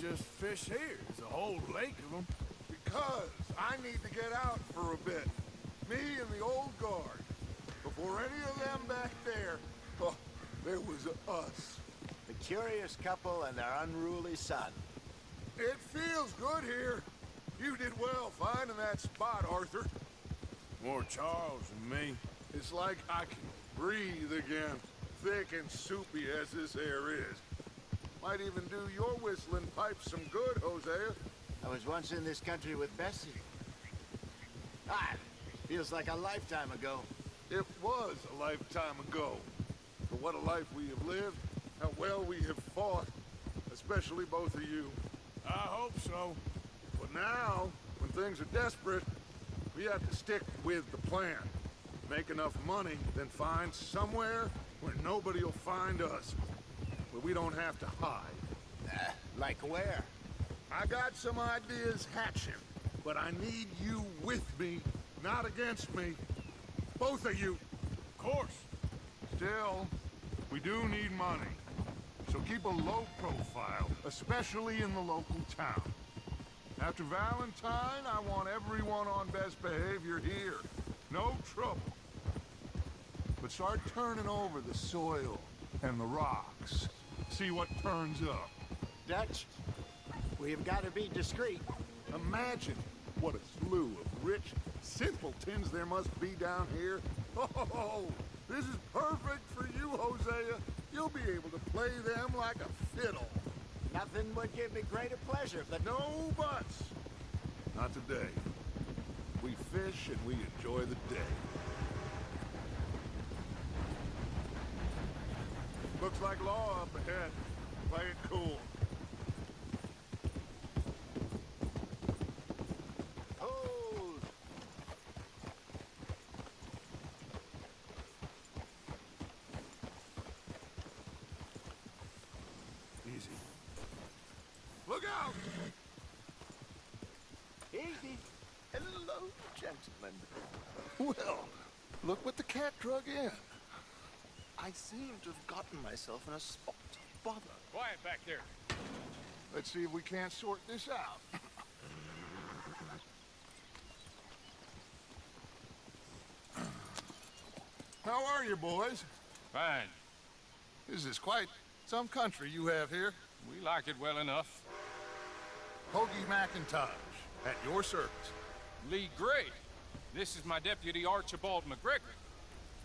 just fish here? There's a whole lake of them. Because I need to get out for a bit. Me and the old guard. Before any of them back there, oh, there was us. The curious couple and their unruly son. It feels good here. You did well finding that spot, Arthur. More Charles than me. It's like I can breathe again, thick and soupy as this air is. Might even do your whistling pipes some good, Hosea. I was once in this country with Bessie. Ah, feels like a lifetime ago. It was a lifetime ago. For what a life we have lived, how well we have fought, especially both of you. I hope so. But now, when things are desperate, we have to stick with the plan. Make enough money, then find somewhere where nobody will find us. Where we don't have to hide. Like where? I got some ideas hatching, but I need you with me, not against me. Both of you. Of course. Still, we do need money. So keep a low profile, especially in the local town. After Valentine, I want everyone on best behavior here. No trouble. But start turning over the soil and the rocks. See what turns up. Dutch, we've got to be discreet. Imagine what a slew of rich simpletons there must be down here. Oh, this is perfect for you, Hosea. You'll be able to play them like a fiddle. Nothing would give me greater pleasure, but No buts. Not today. We fish and we enjoy the day. Looks like law up ahead. Play it cool. hold. Easy. Look out! Easy. Hello, gentlemen. Well, look what the cat drug in. I seem to have gotten myself in a spot of bother. Quiet back there. Let's see if we can't sort this out. How are you, boys? Fine. This is quite some country you have here. We like it well enough. Hoagie McIntosh, at your service. Lee Gray. This is my deputy Archibald McGregor.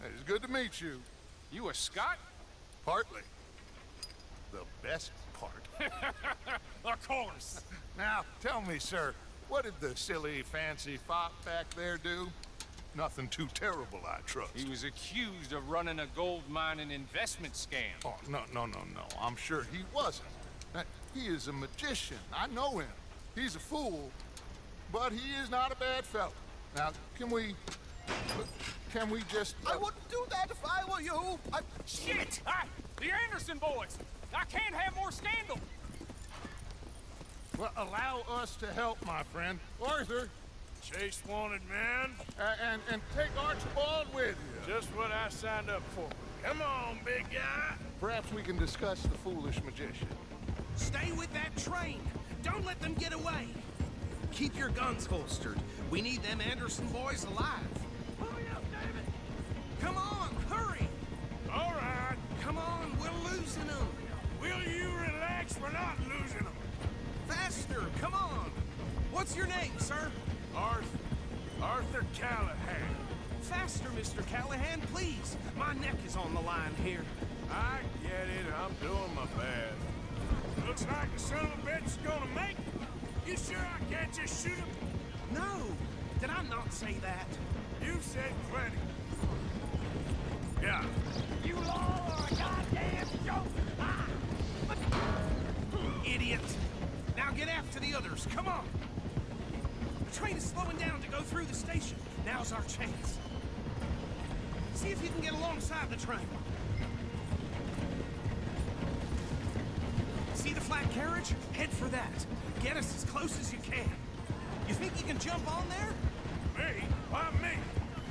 It is good to meet you. You a Scot? Partly. The best part. Of course. Now, tell me, sir, what did the silly, fancy fop back there do? Nothing too terrible, I trust. He was accused of running a gold mining investment scam. Oh, no. I'm sure he wasn't. He is a magician. I know him. He's a fool, but he is not a bad fellow. Now, can we just... I wouldn't do that if I were you. Shit! The Anderson boys! I can't have more scandal! Well, allow us to help, my friend. Arthur, Chase wanted man. and take Archibald with you. Just what I signed up for. Come on, big guy. Perhaps we can discuss the foolish magician. Stay with that train. Don't let them get away. Keep your guns holstered. We need them Anderson boys alive. Hurry up, David. Come on, hurry. All right. Come on, we're losing them. Will you relax? We're not losing them. Faster, come on. What's your name, sir? Arthur Callahan. Faster, Mr. Callahan, please. My neck is on the line here. I get it. I'm doing my best. Looks like the son of a bitch is gonna make it. You sure I can't just shoot him? No, did I not say that? You said plenty. Yeah. You all are a goddamn joke! Ah! Idiot! Now get after the others, come on! The train is slowing down to go through the station. Now's our chance. See if you can get alongside the train. See the flat carriage? Head for that. Get us as close as you can. You think you can jump on there? Me? Why me?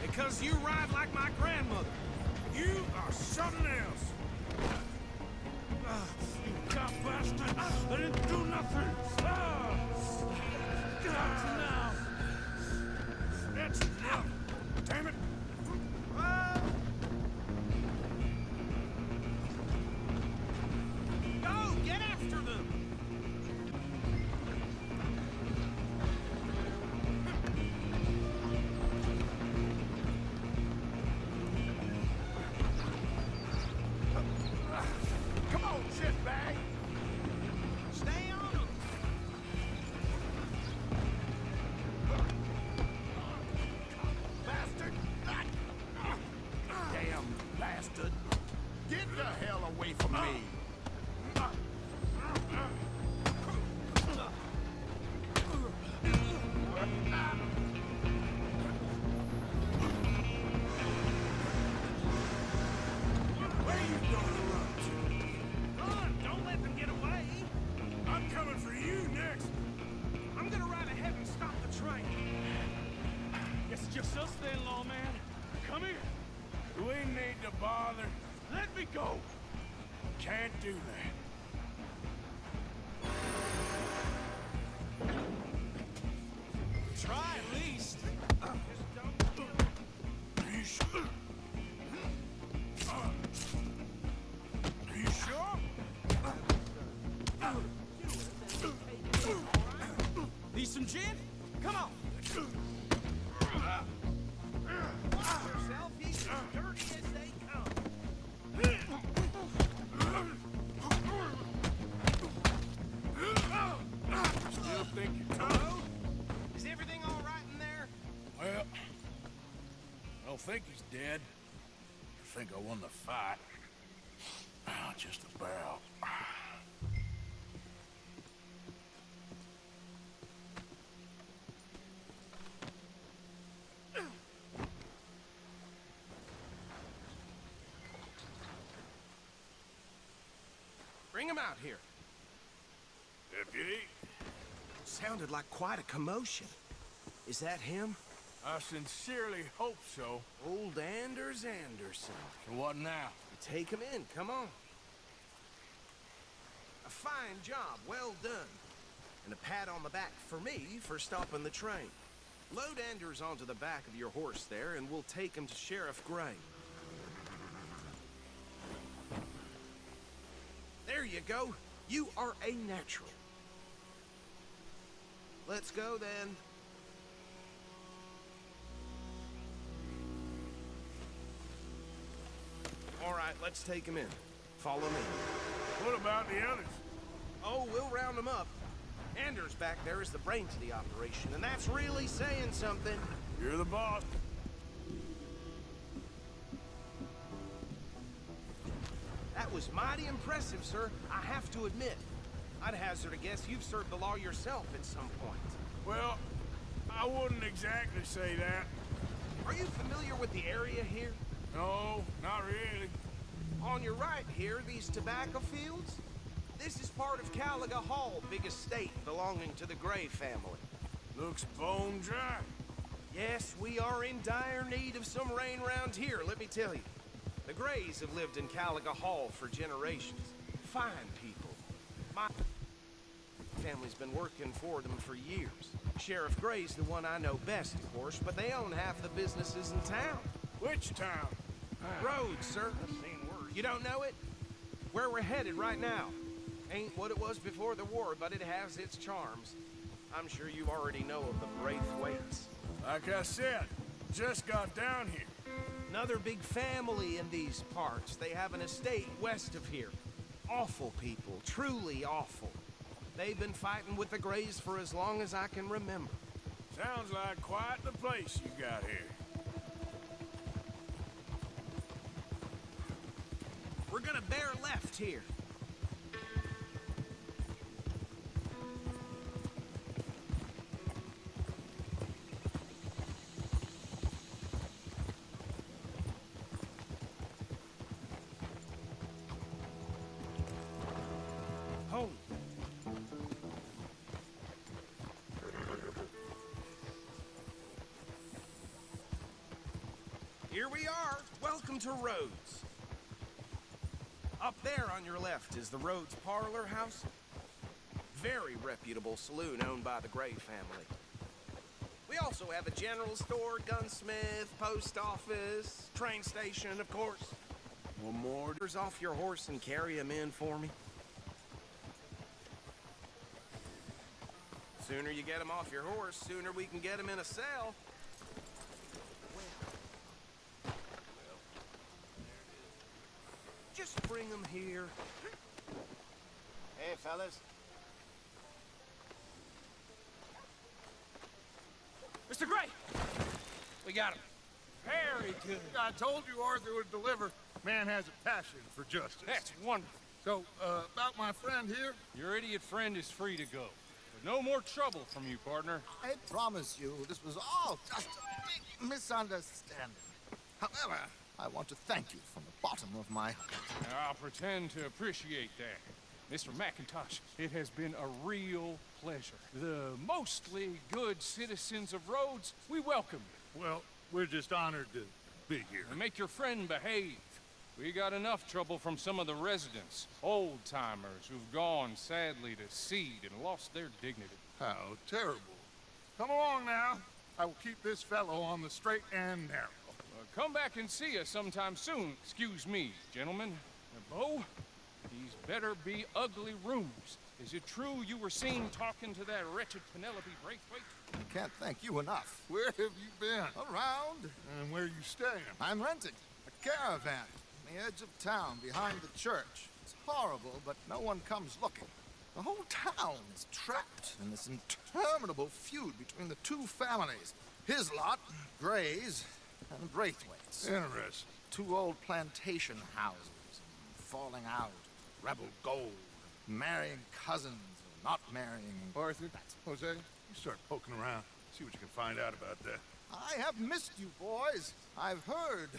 Because you ride like my grandmother. You are something else. God bastard! I didn't do nothing! Get out now! That's enough! Damn it! Go! Get after them! Come on, shitbag! Stay on them! Bastard! Damn bastard! Get the hell away from me! Where you gonna run to? Run! Don't let them get away! I'm coming for you next! I'm gonna ride ahead and stop the train. It's just us then, lawman. Come here. We need to bother. Let me go. Can't do that. Try at least. Are you sure? Are you sure? Need some gin? Come on. Watch yourself. He's as dirty as they come. Still think you're tough? Hello? Is everything all right in there? Well, I don't think he's dead. I think I won the fight. Just about. Bring him out here. Deputy, Sounded like quite a commotion. Is that him? I sincerely hope so. Old Anders Anderson. So what now? Take him in, come on. A fine job, well done. And a pat on the back for me for stopping the train. Load Anders onto the back of your horse there, and we'll take him to Sheriff Gray. There you go. You are a natural. Let's go, then. All right, let's take him in. Follow me. What about the others? Oh, we'll round them up. Anders back there is the brains of the operation, and that's really saying something. You're the boss. That was mighty impressive, sir. I have to admit. I'd hazard a guess you've served the law yourself at some point. Well, I wouldn't exactly say that. Are you familiar with the area here? No, not really. On your right here, these tobacco fields? This is part of Caliga Hall, big estate belonging to the Gray family. Looks bone dry. Yes, we are in dire need of some rain around here, let me tell you. The Grays have lived in Caliga Hall for generations. Fine people. My family's been working for them for years. Sheriff Gray's the one I know best, of course, but they own half the businesses in town. Which town? Roads, sir. You don't know it? Where we're headed right now. Ain't what it was before the war, but it has its charms. I'm sure you already know of the Braithwaites. Like I said, just got down here. Another big family in these parts. They have an estate west of here. Awful people, truly awful. They've been fighting with the Grays for as long as I can remember. Sounds like quite the place you got here. We're gonna bear left here. Home. Here we are. Welcome to Rhodes. Up there on your left is the Rhodes Parlor House. Very reputable saloon owned by the Gray family. We also have a general store, gunsmith, post office, train station, of course. One more. Off your horse and carry him in for me. Sooner you get him off your horse, sooner we can get him in a cell. Just bring him here. Hey, fellas. Mr. Gray! We got him. Very good. I told you Arthur would deliver. Man has a passion for justice. That's wonderful. So, about my friend here? Your idiot friend is free to go. But no more trouble from you, partner. I promise you, this was all just a big misunderstanding. However, I want to thank you from the bottom of my heart. I'll pretend to appreciate that. Mr. McIntosh, it has been a real pleasure. The mostly good citizens of Rhodes, we welcome you. Well, we're just honored to be here. And make your friend behave. We got enough trouble from some of the residents, old-timers who've gone, sadly, to seed and lost their dignity. How terrible. Come along now. I will keep this fellow on the straight and narrow. Come back and see us sometime soon. Excuse me, gentlemen. Bo, these better be ugly rumors. Is it true you were seen talking to that wretched Penelope Braithwaite? I can't thank you enough. Where have you been? Around. And where are you staying? I'm renting a caravan on the edge of town behind the church. It's horrible, but no one comes looking. The whole town is trapped in this interminable feud between the two families. His lot, Gray's, and Braithwaite's. Interesting. Two old plantation houses, falling out, rebel gold, marrying cousins, or not marrying. Arthur, Jose, you start poking around. See what you can find out about that. I have missed you, boys. I've heard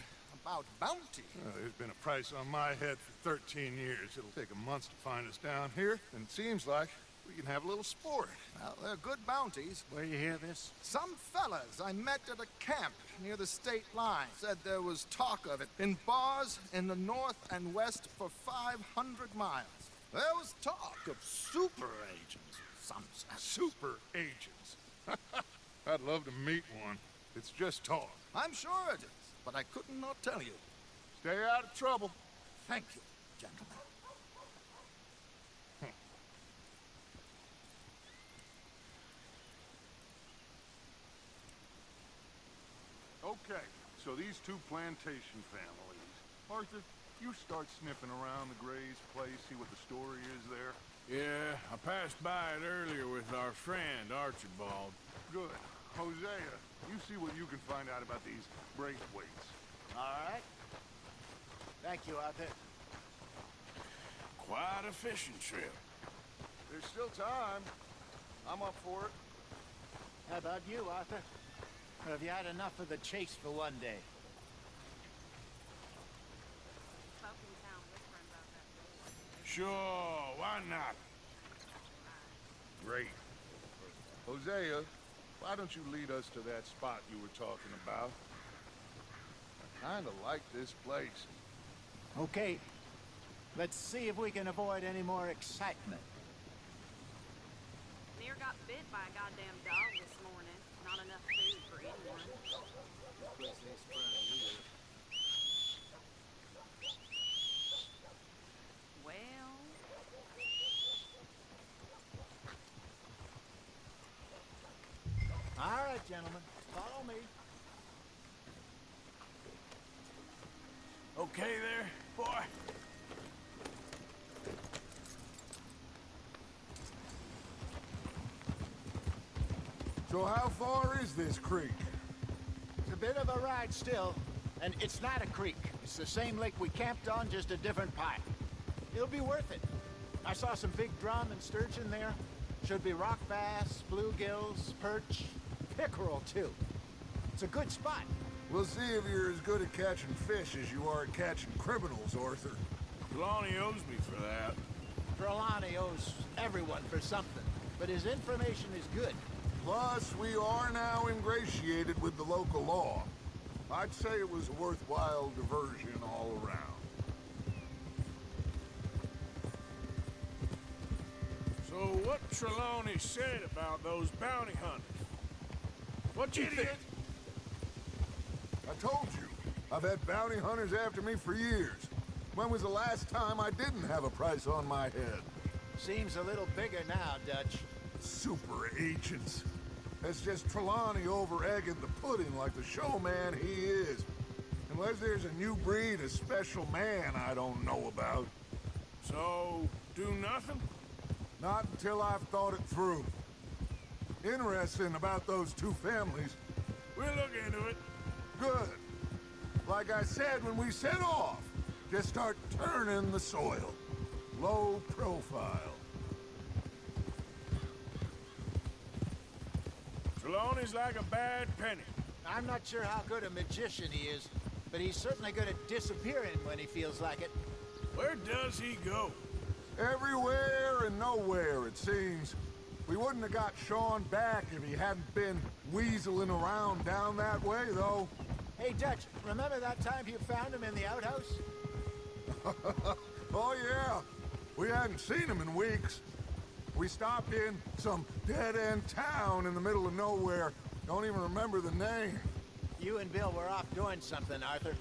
about bounty. There's been a price on my head for 13 years. It'll take a month to find us down here, and it seems like we can have a little sport. Well, they're good bounties. Where you hear this? Some fellas I met at a camp near the state line said there was talk of it in bars in the north and west for 500 miles. There was talk of super agents, some said. Super agents. I'd love to meet one. It's just talk. I'm sure it is, but I could not tell you. Stay out of trouble. Thank you, gentlemen. Okay, so these two plantation families. Arthur, you start sniffing around the Gray's place, see what the story is there. Yeah, I passed by it earlier with our friend, Archibald. Good. Hosea, you see what you can find out about these Braithwaites. All right. Thank you, Arthur. Quite a fishing trip. There's still time. I'm up for it. How about you, Arthur? Or have you had enough of the chase for one day? Sure, why not? Great. Hosea, why don't you lead us to that spot you were talking about? I kinda like this place. Okay. Let's see if we can avoid any more excitement. Near got bit by a goddamn dog this morning. Not enough food for anyone. Well... All right, gentlemen. Follow me. Okay there, boy? So how far is this creek? It's a bit of a ride still, and it's not a creek. It's the same lake we camped on, just a different pipe. It'll be worth it. I saw some big drum and sturgeon there. Should be rock bass, bluegills, perch, pickerel too. It's a good spot. We'll see if you're as good at catching fish as you are at catching criminals, Arthur. Trelawney owes me for that. Trelawney owes everyone for something, but his information is good. Plus, we are now ingratiated with the local law. I'd say it was a worthwhile diversion all around. So what Trelawney said about those bounty hunters? What you think? I told you, I've had bounty hunters after me for years. When was the last time I didn't have a price on my head? Seems a little bigger now, Dutch. Super agents. That's just Trelawney over-egging the pudding like the showman he is. Unless there's a new breed of special man I don't know about. So, do nothing? Not until I've thought it through. Interesting about those two families. We'll look into it. Good. Like I said when we set off, just start turning the soil. Low profile. Trelawney's like a bad penny. I'm not sure how good a magician he is, but he's certainly good at disappearing when he feels like it. Where does he go? Everywhere and nowhere, it seems. We wouldn't have got Sean back if he hadn't been weaseling around down that way, though. Hey, Dutch, remember that time you found him in the outhouse? Oh, yeah. We hadn't seen him in weeks. We stopped in some dead-end town in the middle of nowhere. Don't even remember the name. You and Bill were off doing something, Arthur.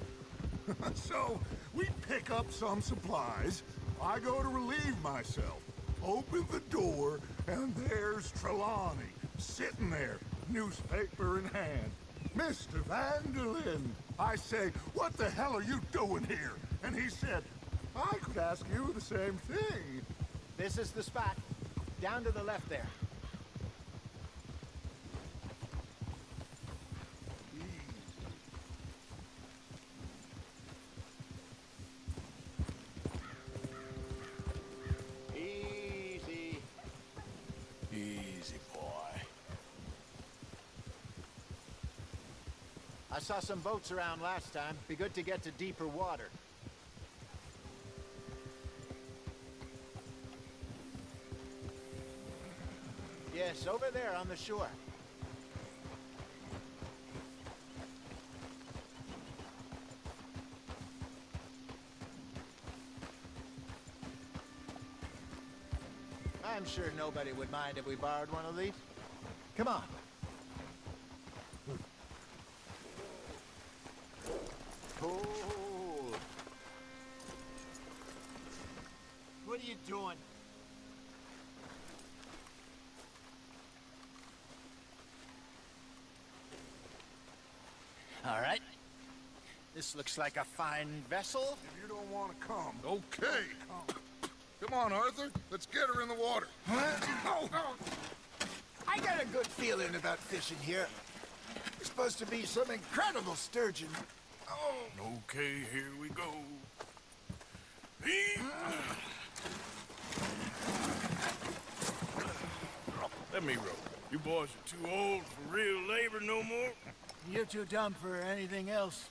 So, we pick up some supplies. I go to relieve myself. Open the door, and there's Trelawney, sitting there, newspaper in hand. Mr. Vanderlyn. I say, what the hell are you doing here? And he said, I could ask you the same thing. This is the spot. Down to the left there. Easy. Easy, boy. I saw some boats around last time. Be good to get to deeper water. Yes, over there on the shore. I'm sure nobody would mind if we borrowed one of these. Come on. Oh. What are you doing? All right. This looks like a fine vessel. If you don't want to come, okay. Come on, Arthur. Let's get her in the water. I got a good feeling about fishing here. There's supposed to be some incredible sturgeon. Oh, okay, here we go. Let me row. You boys are too old for real labor no more. You're too dumb for anything else.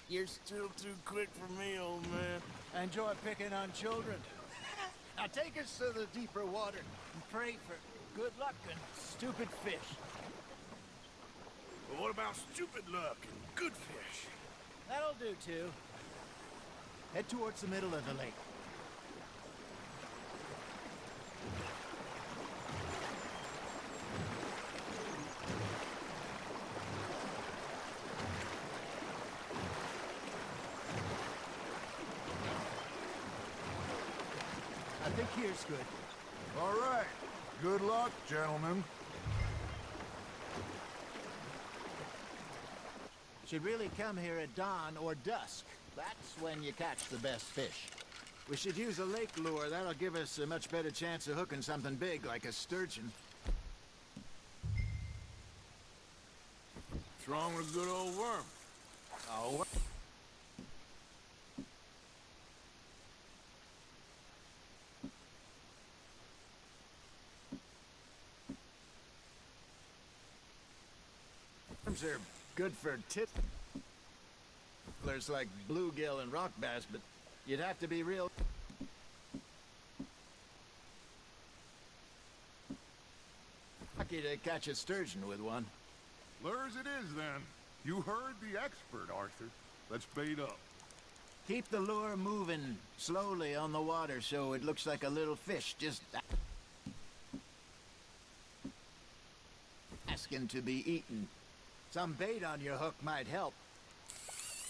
You're still too quick for me, old man. I enjoy picking on children. Now take us to the deeper water and pray for good luck and stupid fish. But what about stupid luck and good fish? That'll do too. Head towards the middle of the lake. I think here's good. All right. Good luck, gentlemen. Should really come here at dawn or dusk. That's when you catch the best fish. We should use a lake lure. That'll give us a much better chance of hooking something big like a sturgeon. What's wrong with a good old worm? Oh. Worms are good for there's like bluegill and rock bass, but you'd have to be real. Lucky to catch a sturgeon with one. Lures it is, then. You heard the expert, Arthur. Let's bait up. Keep the lure moving slowly on the water so it looks like a little fish just... asking to be eaten. Some bait on your hook might help.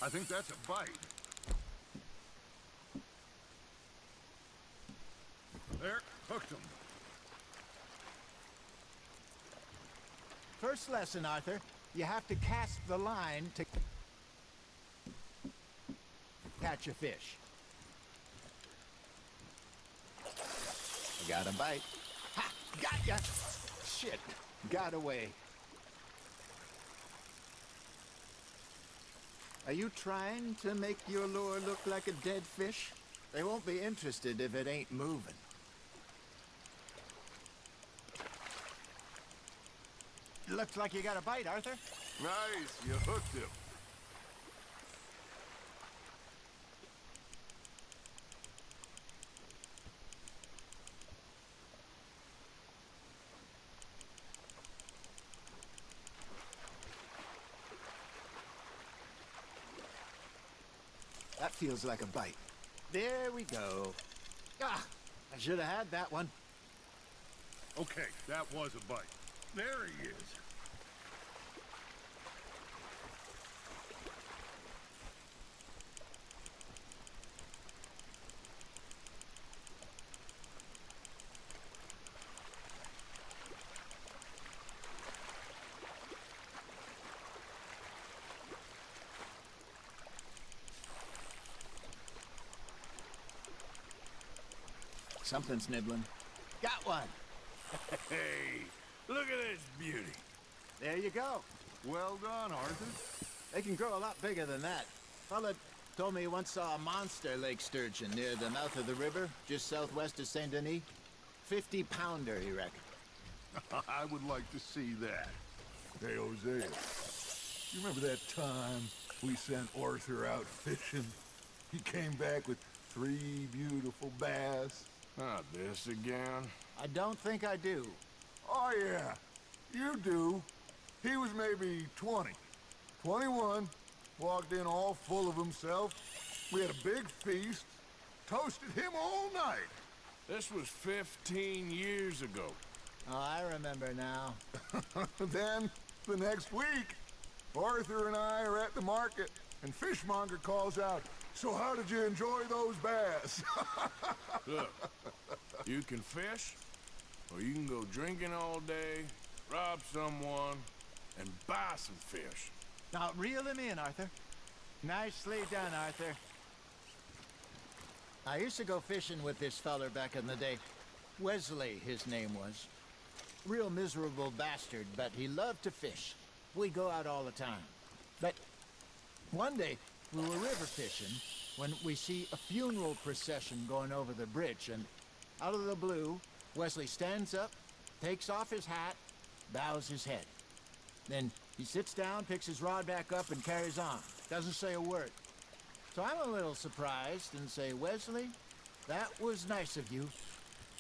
I think that's a bite. There, hooked him. First lesson, Arthur. You have to cast the line to catch a fish. Got a bite. Ha! Got ya! Shit. Got away. Are you trying to make your lure look like a dead fish? They won't be interested if it ain't moving. Looks like you got a bite, Arthur. Nice, you hooked him. That feels like a bite. There we go. Ah, I should have had that one. Okay, that was a bite. There he is. Something's nibbling. Got one. Hey, look at this beauty. There you go. Well done, Arthur. They can grow a lot bigger than that. Fella told me he once saw a monster lake sturgeon near the mouth of the river, just southwest of Saint Denis. 50-pounder, he reckoned. I would like to see that. Hey, Hosea, you remember that time we sent Arthur out fishing? He came back with 3 beautiful bass. Not this again. I don't think I do. Oh, yeah, you do. He was maybe 20, 21, walked in all full of himself. We had a big feast, toasted him all night. This was 15 years ago. Oh, I remember now. Then, the next week, Arthur and I are at the market, and Fishmonger calls out, "So how did you enjoy those bass?" Look, you can fish, or you can go drinking all day, rob someone, and buy some fish. Now, reel him in, Arthur. Nicely done, Arthur. I used to go fishing with this feller back in the day. Wesley, his name was. Real miserable bastard, but he loved to fish. We go out all the time. But one day, we were river fishing when we see a funeral procession going over the bridge, and out of the blue, Wesley stands up, takes off his hat, bows his head. Then he sits down, picks his rod back up, and carries on. Doesn't say a word. So I'm a little surprised and say, "Wesley, that was nice of you."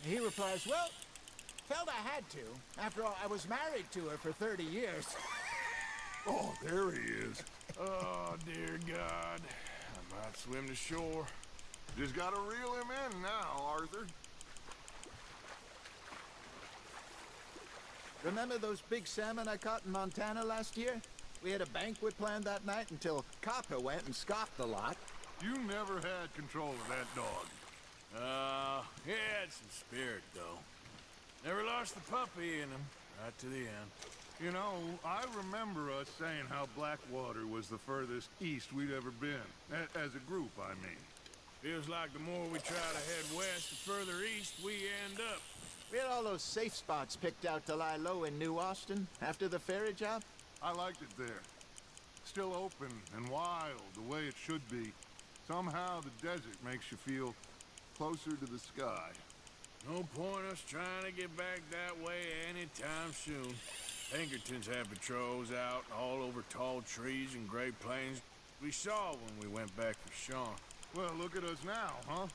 And he replies, "Well, felt I had to. After all, I was married to her for 30 years. Oh, there he is. Oh, dear God. I might swim to shore. Just gotta reel him in now, Arthur. Remember those big salmon I caught in Montana last year? We had a banquet planned that night until Copper went and scoffed the lot. You never had control of that dog. He had some spirit, though. Never lost the puppy in him, right to the end. You know, I remember us saying how Blackwater was the furthest east we'd ever been. As a group, I mean. Feels like the more we try to head west, the further east we end up. We had all those safe spots picked out to lie low in New Austin after the ferry job. I liked it there. Still open and wild, the way it should be. Somehow the desert makes you feel closer to the sky. No point us trying to get back that way anytime soon. Pinkertons had patrols out all over tall trees and Great Plains. We saw when we went back for Sean. Well, look at us now, huh?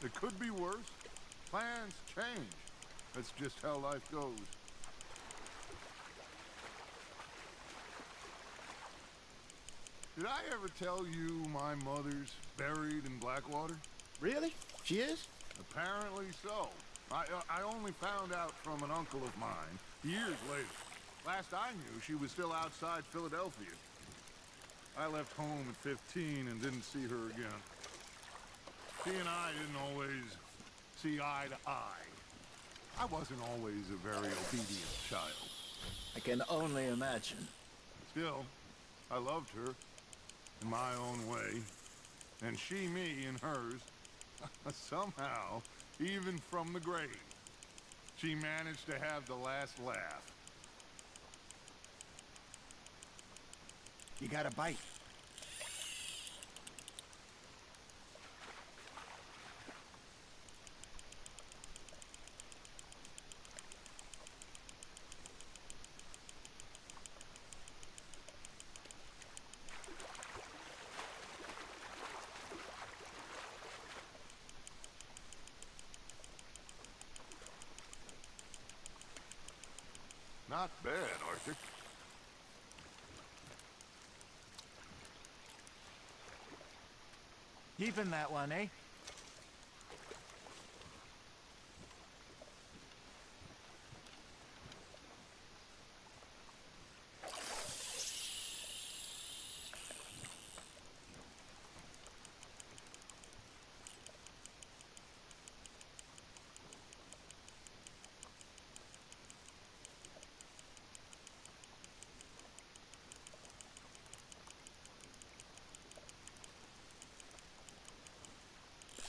It could be worse. Plans change. That's just how life goes. Did I ever tell you my mother's buried in Blackwater? Really? She is? Apparently so. I only found out from an uncle of mine years later. Last I knew, she was still outside Philadelphia. I left home at 15 and didn't see her again. She and I didn't always see eye to eye. I wasn't always a very obedient child. I can only imagine. Still, I loved her in my own way, and she me in hers. Somehow, even from the grave, she managed to have the last laugh. You got a bite. Not bad, Arthur. Keeping that one, eh?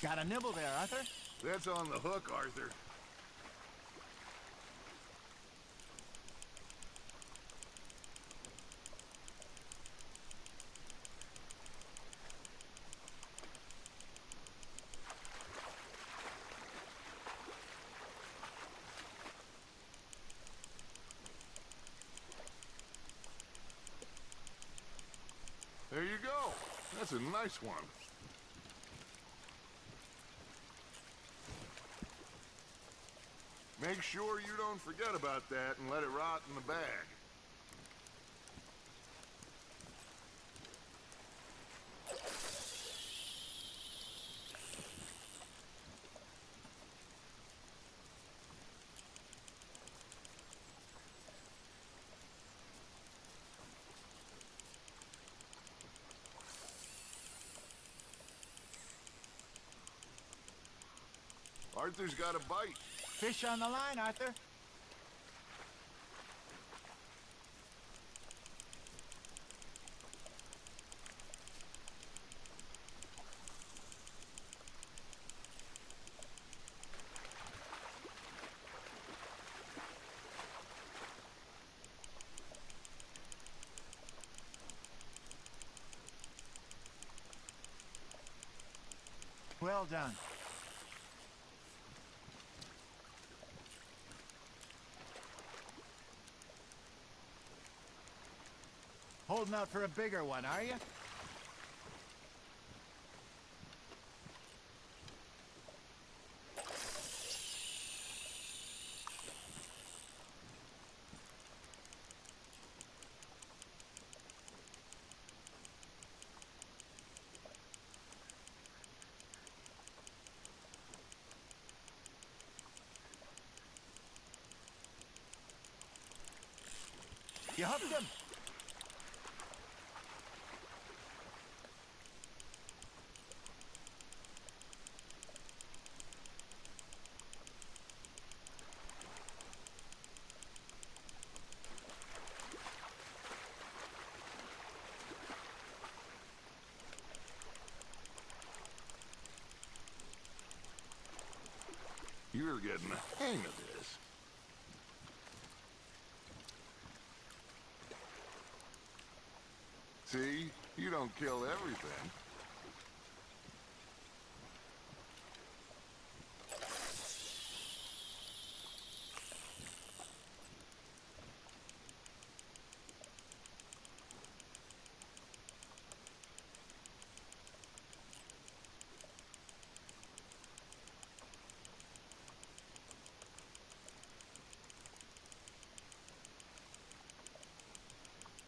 Got a nibble there, Arthur? That's on the hook, Arthur. There you go. That's a nice one. Make sure you don't forget about that and let it rot in the bag. Arthur's got a bite. Fish on the line, Arthur. Well done. Holding out for a bigger one, are you? You hooked him. You're getting the hang of this. See? You don't kill everything.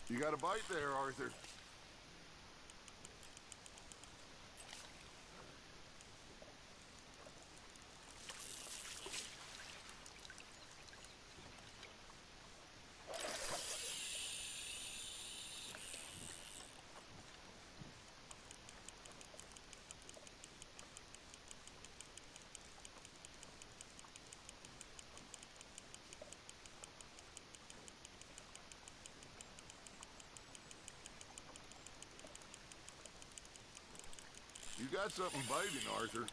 You got a bite there, Arthur. got something biting, Arthur.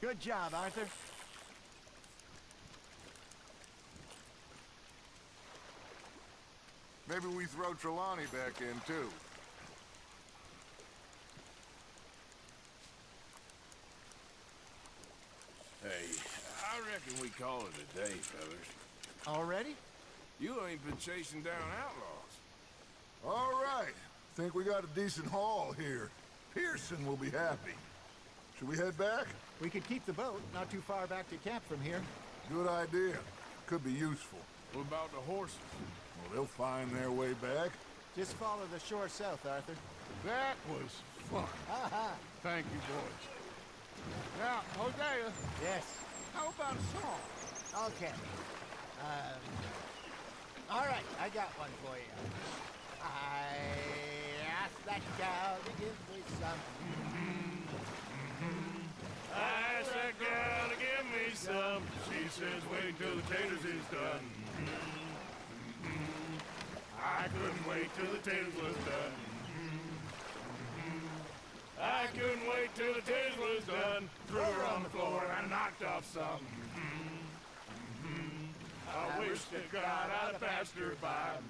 Good job, Arthur. Maybe we throw Trelawney back in, too. Hey, I reckon we call it a day, fellas. Already? You ain't been chasing down outlaws. All right. Think we got a decent haul here. Pearson will be happy. Should we head back? We could keep the boat not too far back to camp from here. Good idea. Could be useful. What about the horses? Well, they'll find their way back. Just follow the shore south, Arthur. That was fun. Aha! Thank you, boys. Now, Hosea, Yes. how about a song? Okay. All right, I got one for you. I asked that gal to give me some. I asked that gal to give me some. She says wait till the taters is done. I couldn't wait till the taters was done. I couldn't wait till the taters was done. Threw her on the floor and I knocked off some. I wish to God I'd have passed her by.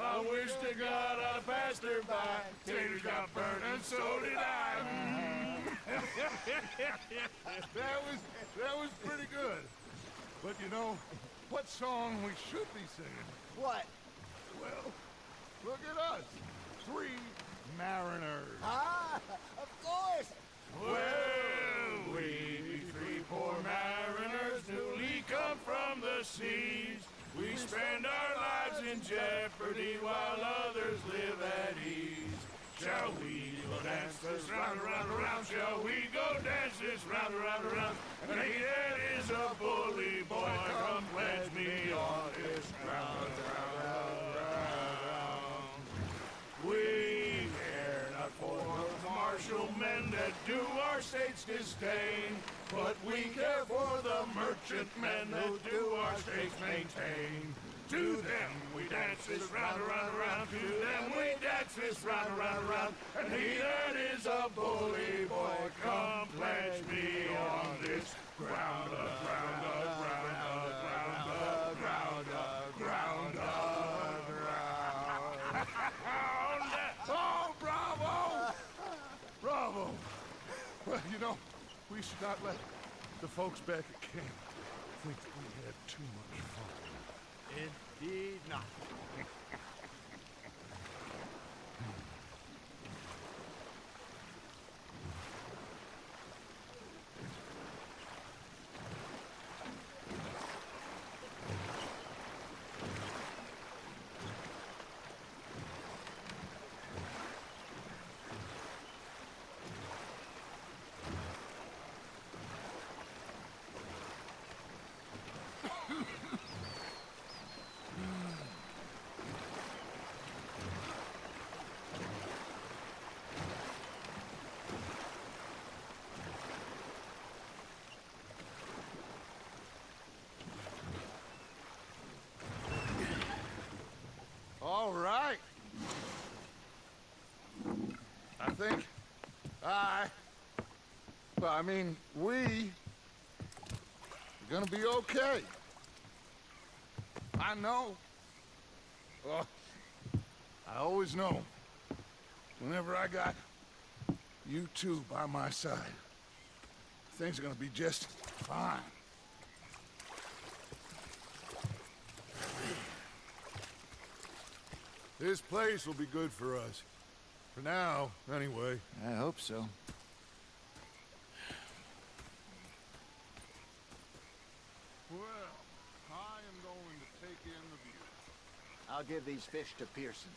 I wish to God I'd have passed her by. Taters got burned and so did I. That was pretty good. But you know, what song we should be singing? What? Well, look at us. 3 mariners. Ah, of course. Well, we 3 poor mariners newly come from the seas. We spend our lives in jeopardy while others live at ease. Shall we go dance this round, around, around? Shall we go dance this round, around, around? And he that is a bully boy, come pledge me on this ground, round, round. We care not for the martial men that do our states disdain, but we care for the merchant men that do our states maintain. To them we dance this round, around, around. To them we dance this round, around, around. And he that is a bully boy, come pledge me on this ground, ground, ground, ground, ground, ground, ground. Oh, bravo! Bravo! Well, you know, we should not let the folks back at camp think that we had too much fun. Indeed not. All right. I think we are gonna be okay. I know. Oh, I always know. Whenever I got you two by my side, things are gonna be just fine. This place will be good for us. For now, anyway. I hope so. Well, I am going to take in the view. I'll give these fish to Pearson.